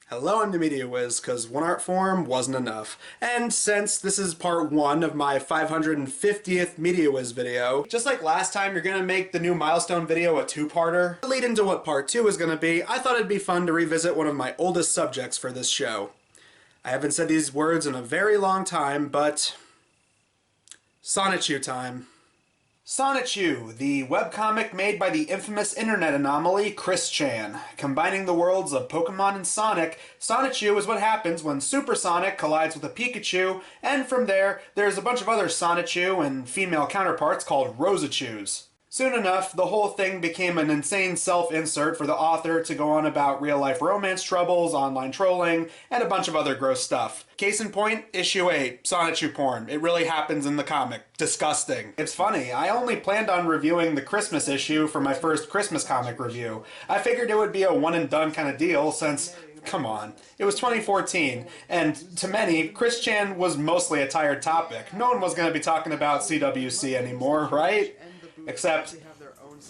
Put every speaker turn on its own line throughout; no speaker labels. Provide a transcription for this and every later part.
Hello, I'm the Media Wiz, because one art form wasn't enough. And since this is part 1 of my 550th Media Wiz video, just like last time you're gonna make the new milestone video a two-parter, to lead into what part 2 is gonna be, I thought it'd be fun to revisit one of my oldest subjects for this show. I haven't said these words in a very long time, but Sonichu time. Sonichu, the webcomic made by the infamous internet anomaly Chris Chan. Combining the worlds of Pokemon and Sonic, Sonichu is what happens when Super Sonic collides with a Pikachu, and from there, there's a bunch of other Sonichu and female counterparts called Rosachus. Soon enough, the whole thing became an insane self-insert for the author to go on about real-life romance troubles, online trolling, and a bunch of other gross stuff. Case in point, issue 8, Sonichu porn. It really happens in the comic. Disgusting. It's funny, I only planned on reviewing the Christmas issue for my first Christmas comic review. I figured it would be a one-and-done kind of deal since, come on, it was 2014, and to many, Chris Chan was mostly a tired topic. No one was going to be talking about CWC anymore, right? Except,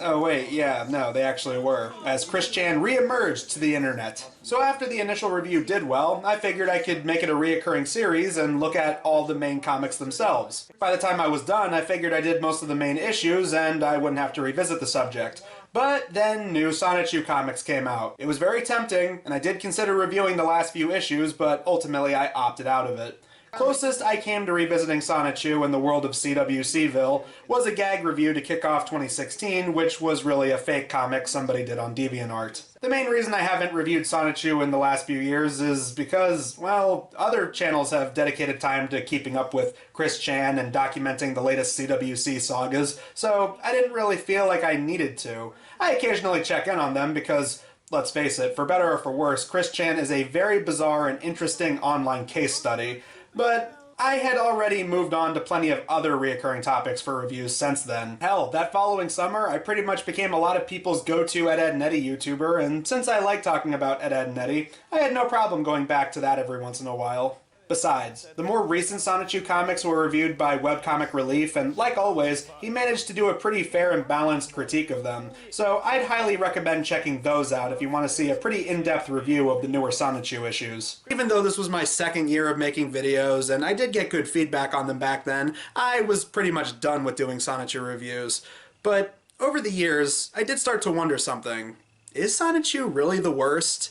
oh wait, yeah, no, they actually were, as Chris Chan re-emerged to the internet. So after the initial review did well, I figured I could make it a reoccurring series and look at all the main comics themselves. By the time I was done, I figured I did most of the main issues and I wouldn't have to revisit the subject. But then new Sonichu comics came out. It was very tempting, and I did consider reviewing the last few issues, but ultimately I opted out of it. Closest I came to revisiting Sonichu in the world of CWCville was a gag review to kick off 2016, which was really a fake comic somebody did on DeviantArt. The main reason I haven't reviewed Sonichu in the last few years is because, well, other channels have dedicated time to keeping up with Chris Chan and documenting the latest CWC sagas, so I didn't really feel like I needed to. I occasionally check in on them because, let's face it, for better or for worse, Chris Chan is a very bizarre and interesting online case study. But I had already moved on to plenty of other reoccurring topics for reviews since then. Hell, that following summer, I pretty much became a lot of people's go-to Ed, Edd n Eddy YouTuber, and since I like talking about Ed, Edd n Eddy, I had no problem going back to that every once in a while. Besides, the more recent Sonichu comics were reviewed by Webcomic Relief, and like always, he managed to do a pretty fair and balanced critique of them, so I'd highly recommend checking those out if you want to see a pretty in-depth review of the newer Sonichu issues. Even though this was my second year of making videos, and I did get good feedback on them back then, I was pretty much done with doing Sonichu reviews. But over the years, I did start to wonder something. Is Sonichu really the worst?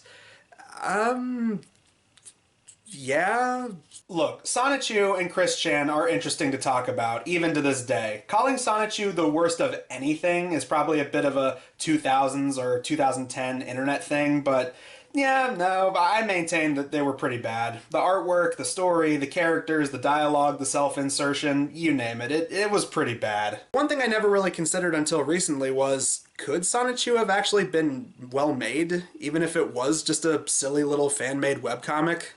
Yeah? Look, Sonichu and Chris Chan are interesting to talk about, even to this day. Calling Sonichu the worst of anything is probably a bit of a 2000s or 2010 internet thing, but yeah, no, I maintain that they were pretty bad. The artwork, the story, the characters, the dialogue, the self-insertion, you name it, it was pretty bad. One thing I never really considered until recently was, could Sonichu have actually been well made, even if it was just a silly little fan-made webcomic?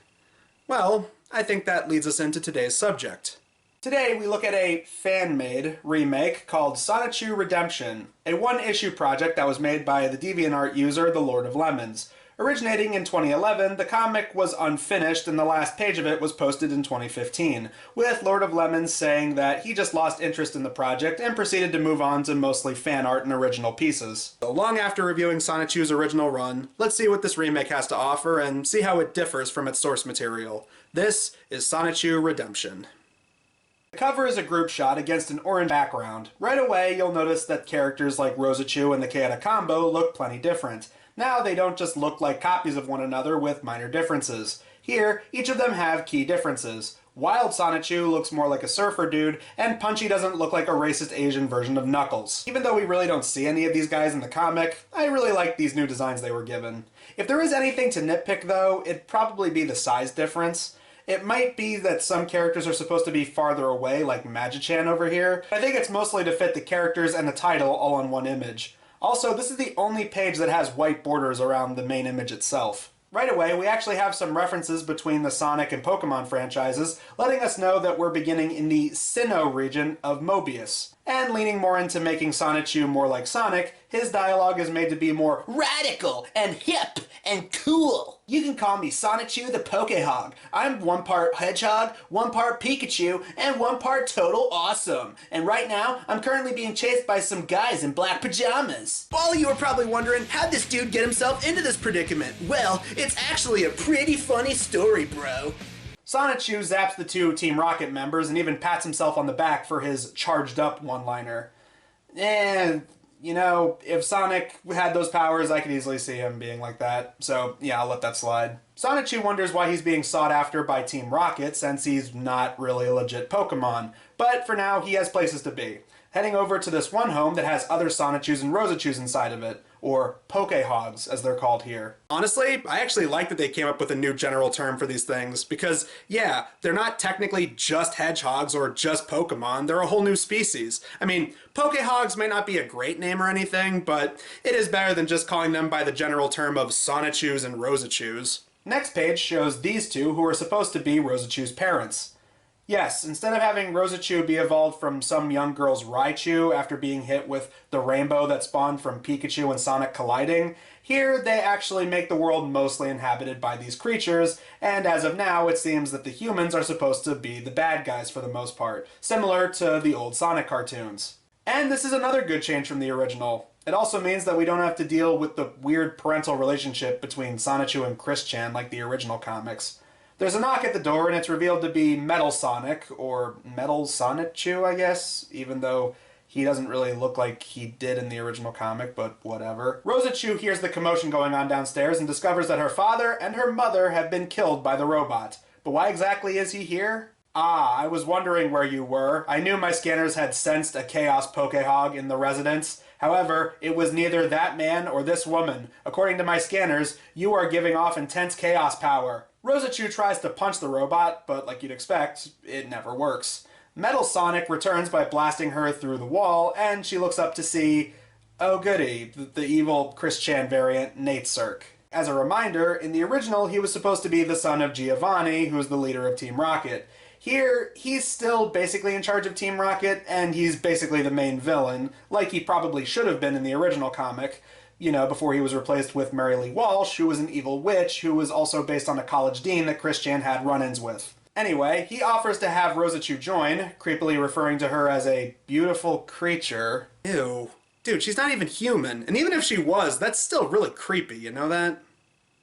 Well, I think that leads us into today's subject. Today we look at a fan-made remake called Sonichu Redemption, a one-issue project that was made by the DeviantArt user The Lord of Lemons. Originating in 2011, the comic was unfinished and the last page of it was posted in 2015, with Lord of Lemons saying that he just lost interest in the project and proceeded to move on to mostly fan art and original pieces. So long after reviewing Sonichu's original run, let's see what this remake has to offer and see how it differs from its source material. This is Sonichu Redemption. The cover is a group shot against an orange background. Right away, you'll notice that characters like Rosachus and the Chaota combo look plenty different. Now they don't just look like copies of one another with minor differences. Here, each of them have key differences. Wild Sonichu looks more like a surfer dude, and Punchy doesn't look like a racist Asian version of Knuckles. Even though we really don't see any of these guys in the comic, I really like these new designs they were given. If there is anything to nitpick though, it'd probably be the size difference. It might be that some characters are supposed to be farther away, like Magi-chan over here. I think it's mostly to fit the characters and the title all on one image. Also, this is the only page that has white borders around the main image itself. Right away, we actually have some references between the Sonic and Pokemon franchises, letting us know that we're beginning in the Sinnoh region of Mobius. And leaning more into making Sonichu more like Sonic, his dialogue is made to be more radical and hip and cool. You can call me Sonichu the Pokehog. I'm one part hedgehog, one part Pikachu, and one part total awesome. And right now, I'm currently being chased by some guys in black pajamas. All of you are probably wondering, how'd this dude get himself into this predicament? Well, it's actually a pretty funny story, bro. Sonichu zaps the two Team Rocket members and even pats himself on the back for his charged up one-liner. And, you know, if Sonic had those powers, I could easily see him being like that. So, yeah, I'll let that slide. Sonichu wonders why he's being sought after by Team Rocket since he's not really a legit Pokemon. But for now, he has places to be. Heading over to this one home that has other Sonichus and Rosachus inside of it, or Pokehogs as they're called here. Honestly, I actually like that they came up with a new general term for these things because, yeah, they're not technically just hedgehogs or just Pokemon, they're a whole new species. I mean, Pokehogs may not be a great name or anything, but it is better than just calling them by the general term of Sonichus and Rosachus. Next page shows these two who are supposed to be Rosachu's parents. Yes, instead of having Rosachu be evolved from some young girl's Raichu after being hit with the rainbow that spawned from Pikachu and Sonic colliding, here they actually make the world mostly inhabited by these creatures, and as of now it seems that the humans are supposed to be the bad guys for the most part, similar to the old Sonic cartoons. And this is another good change from the original. It also means that we don't have to deal with the weird parental relationship between Sonichu and Chris-chan like the original comics. There's a knock at the door, and it's revealed to be Metal Sonic, or Metal Sonichu, I guess, even though he doesn't really look like he did in the original comic, but whatever. Rosachu hears the commotion going on downstairs and discovers that her father and her mother have been killed by the robot. But why exactly is he here? Ah, I was wondering where you were. I knew my scanners had sensed a Chaos Pokehog in the residence. However, it was neither that man or this woman. According to my scanners, you are giving off intense chaos power. Rosachu tries to punch the robot, but like you'd expect, it never works. Metal Sonic returns by blasting her through the wall, and she looks up to see, oh goody, the evil Chris-chan variant, Nate Cirque. As a reminder, in the original, he was supposed to be the son of Giovanni, who's the leader of Team Rocket. Here, he's still basically in charge of Team Rocket, and he's basically the main villain, like he probably should have been in the original comic. You know, before he was replaced with Mary Lee Walsh, who was an evil witch, who was also based on a college dean that Chris-chan had run-ins with. Anyway, he offers to have Rosachu join, creepily referring to her as a beautiful creature. Ew. Dude, she's not even human. And even if she was, that's still really creepy, you know that?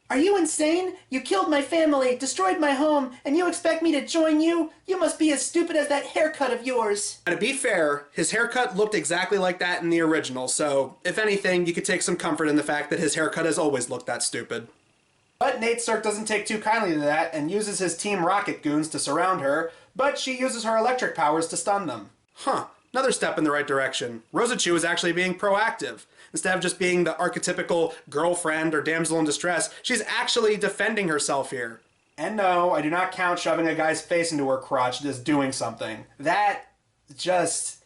Are you insane? You killed my family, destroyed my home, and you expect me to join you? You must be as stupid as that haircut of yours. Now, to be fair, his haircut looked exactly like that in the original, so if anything, you could take some comfort in the fact that his haircut has always looked that stupid. But Nate Cirque doesn't take too kindly to that and uses his Team Rocket goons to surround her, but she uses her electric powers to stun them. Huh, another step in the right direction. Rosachu is actually being proactive. Instead of just being the archetypical girlfriend or damsel in distress, she's actually defending herself here. And no, I do not count shoving a guy's face into her crotch as doing something. That just...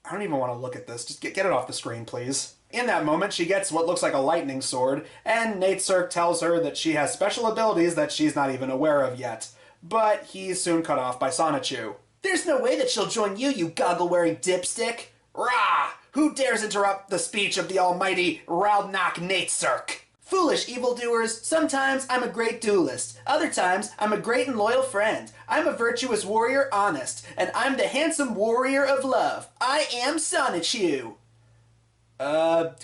I don't even want to look at this. Just get it off the screen, please. In that moment, she gets what looks like a lightning sword, and Nate Cirque tells her that she has special abilities that she's not even aware of yet. But he's soon cut off by Sonichu. There's no way that she'll join you, you goggle-wearing dipstick! Rah! Who dares interrupt the speech of the almighty Raldnock Nate Cirque? Foolish evildoers, sometimes I'm a great duelist. Other times, I'm a great and loyal friend. I'm a virtuous warrior, honest. And I'm the handsome warrior of love. I am Sonichu.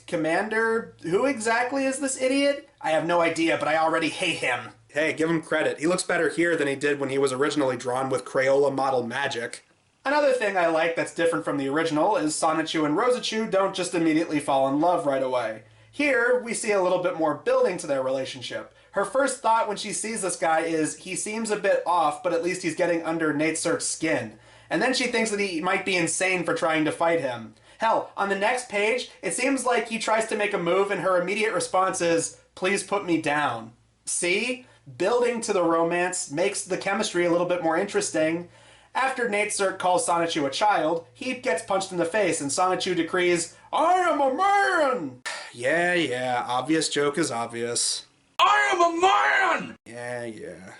Commander, who exactly is this idiot? I have no idea, but I already hate him. Hey, give him credit. He looks better here than he did when he was originally drawn with Crayola model magic. Another thing I like that's different from the original is Sonichu and Rosachu don't just immediately fall in love right away. Here, we see a little bit more building to their relationship. Her first thought when she sees this guy is, he seems a bit off, but at least he's getting under Nate Cirque's skin. And then she thinks that he might be insane for trying to fight him. Hell, on the next page, it seems like he tries to make a move and her immediate response is, please put me down. See? Building to the romance makes the chemistry a little bit more interesting. After Nate Cirque calls Sonichu a child, he gets punched in the face and Sonichu decrees, I am a man! Yeah, obvious joke is obvious. I am a man! Yeah.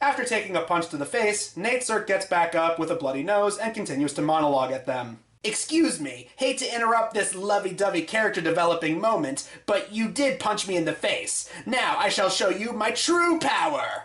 After taking a punch to the face, Nate Cirque gets back up with a bloody nose and continues to monologue at them. Excuse me, hate to interrupt this lovey-dovey character developing moment, but you did punch me in the face. Now I shall show you my true power!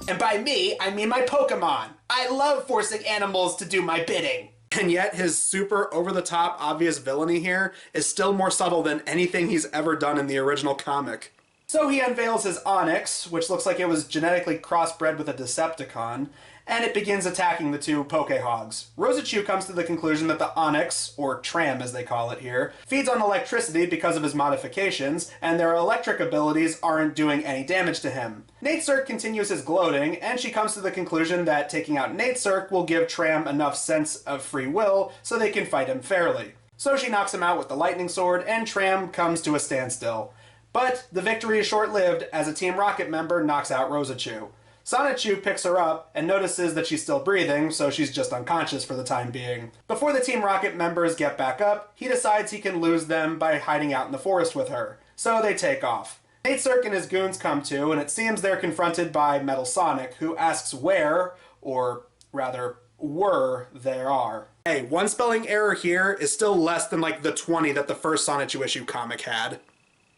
And by me, I mean my Pokemon. I love forcing animals to do my bidding. And yet his super over-the-top obvious villainy here is still more subtle than anything he's ever done in the original comic. So he unveils his Onix, which looks like it was genetically crossbred with a Decepticon, and it begins attacking the two Pokehogs. Roschu comes to the conclusion that the Onix, or Tram as they call it here, feeds on electricity because of his modifications, and their electric abilities aren't doing any damage to him. Natesirk continues his gloating, and she comes to the conclusion that taking out Natesirk will give Tram enough sense of free will so they can fight him fairly. So she knocks him out with the lightning sword, and Tram comes to a standstill. But the victory is short-lived as a Team Rocket member knocks out Roschu. Sonichu picks her up and notices that she's still breathing, so she's just unconscious for the time being. Before the Team Rocket members get back up, he decides he can lose them by hiding out in the forest with her. So they take off. Natesirk and his goons come to, and it seems they're confronted by Metal Sonic, who asks where, or rather, were they are. Hey, one spelling error here is still less than like the 20 that the first Sonichu issue comic had.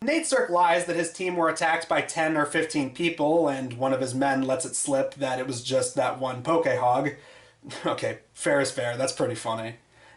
Natesirk lies that his team were attacked by 10 or 15 people, and one of his men lets it slip that it was just that one Pokehog. Okay, fair is fair, that's pretty funny.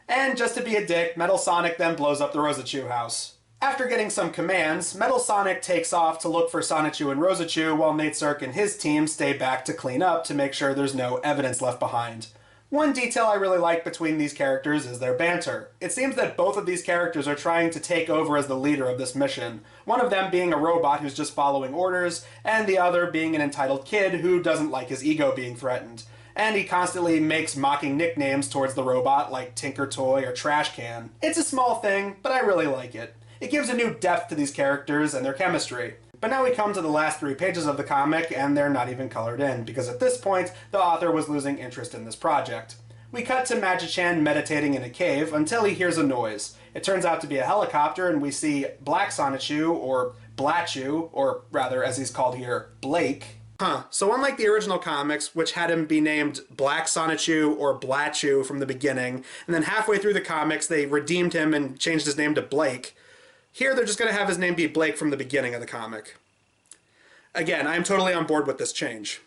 And just to be a dick, Metal Sonic then blows up the Roschu house. After getting some commands, Metal Sonic takes off to look for Sonichu and Roschu while Natesirk and his team stay back to clean up to make sure there's no evidence left behind. One detail I really like between these characters is their banter. It seems that both of these characters are trying to take over as the leader of this mission, one of them being a robot who's just following orders, and the other being an entitled kid who doesn't like his ego being threatened. And he constantly makes mocking nicknames towards the robot like Tinker Toy or Trash Can. It's a small thing, but I really like it. It gives a new depth to these characters and their chemistry. But now we come to the last 3 pages of the comic, and they're not even colored in, because at this point, the author was losing interest in this project. We cut to Magi-Chan meditating in a cave until he hears a noise. It turns out to be a helicopter, and we see Black Sonichu, or Blatchu, or rather, as he's called here, Blake. So unlike the original comics, which had him be named Black Sonichu or Blatchu from the beginning, and then halfway through the comics they redeemed him and changed his name to Blake, here they're just going to have his name be Blake from the beginning of the comic. Again, I'm totally on board with this change.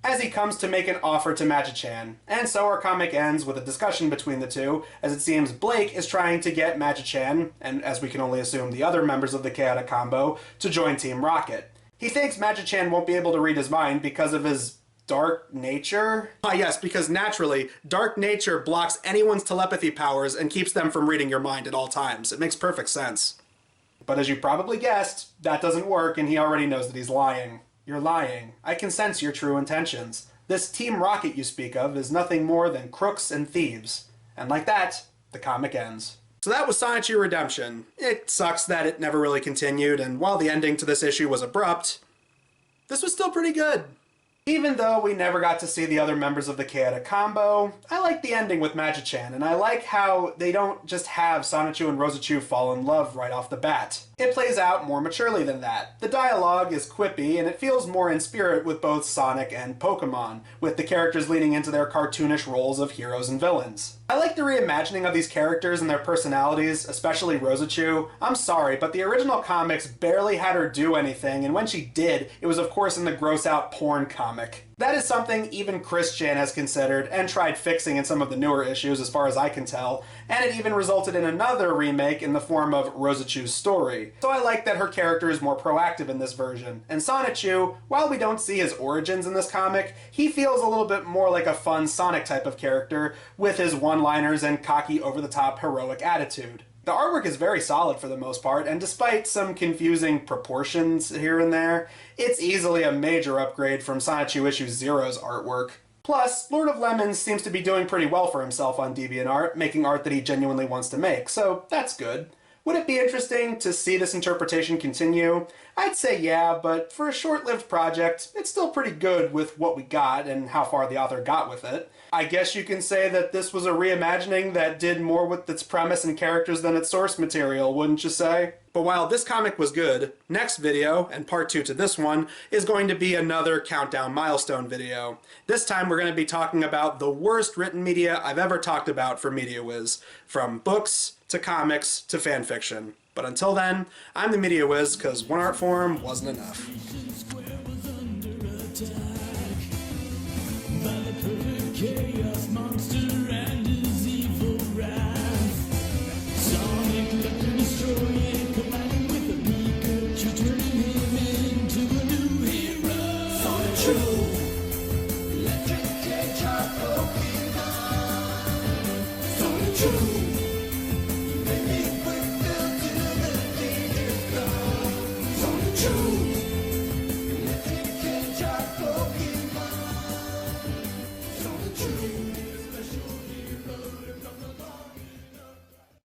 As he comes to make an offer to Magi-Chan, and so our comic ends with a discussion between the two, as it seems Blake is trying to get Magi-Chan, and as we can only assume the other members of the Chaotic Combo, to join Team Rocket. He thinks Magi-Chan won't be able to read his mind because of his dark nature? Ah yes, because naturally, dark nature blocks anyone's telepathy powers and keeps them from reading your mind at all times. It makes perfect sense. But as you probably guessed, that doesn't work and he already knows that he's lying. You're lying. I can sense your true intentions. This Team Rocket you speak of is nothing more than crooks and thieves. And like that, the comic ends. So that was Sonichu Redemption. It sucks that it never really continued, and while the ending to this issue was abrupt, this was still pretty good. Even though we never got to see the other members of the Chaotic Combo, I like the ending with Magi-Chan, and I like how they don't just have Sonichu and Roschu fall in love right off the bat. It plays out more maturely than that. The dialogue is quippy, and it feels more in spirit with both Sonic and Pokemon, with the characters leaning into their cartoonish roles of heroes and villains. I like the reimagining of these characters and their personalities, especially Roschu. I'm sorry, but the original comics barely had her do anything, and when she did, it was of course in the gross-out porn comic. That is something even Chris Chan has considered and tried fixing in some of the newer issues as far as I can tell, and it even resulted in another remake in the form of Roschu's story. So I like that her character is more proactive in this version. And Sonichu, while we don't see his origins in this comic, he feels a little bit more like a fun Sonic type of character with his one-liners and cocky over-the-top heroic attitude. The artwork is very solid for the most part, and despite some confusing proportions here and there, it's easily a major upgrade from Sonichu Issue Zero's artwork. Plus, Lord of Lemons seems to be doing pretty well for himself on DeviantArt, making art that he genuinely wants to make, so that's good. Would it be interesting to see this interpretation continue? I'd say yeah, but for a short-lived project, it's still pretty good with what we got and how far the author got with it. I guess you can say that this was a reimagining that did more with its premise and characters than its source material, wouldn't you say? But while this comic was good, next video, and part 2 to this one, is going to be another countdown milestone video. This time we're going to be talking about the worst written media I've ever talked about for Media Wiz, from books to comics to fanfiction. But until then, I'm the Media Wiz, because one art form wasn't enough.
Chaos monster and his evil wrath. Sonic left to destroy it, colliding with a Pikachu, turning him into a new hero. Sonichu, electric cage are broken on. Sonichu, maybe we're built to the leader's gone. Sonichu.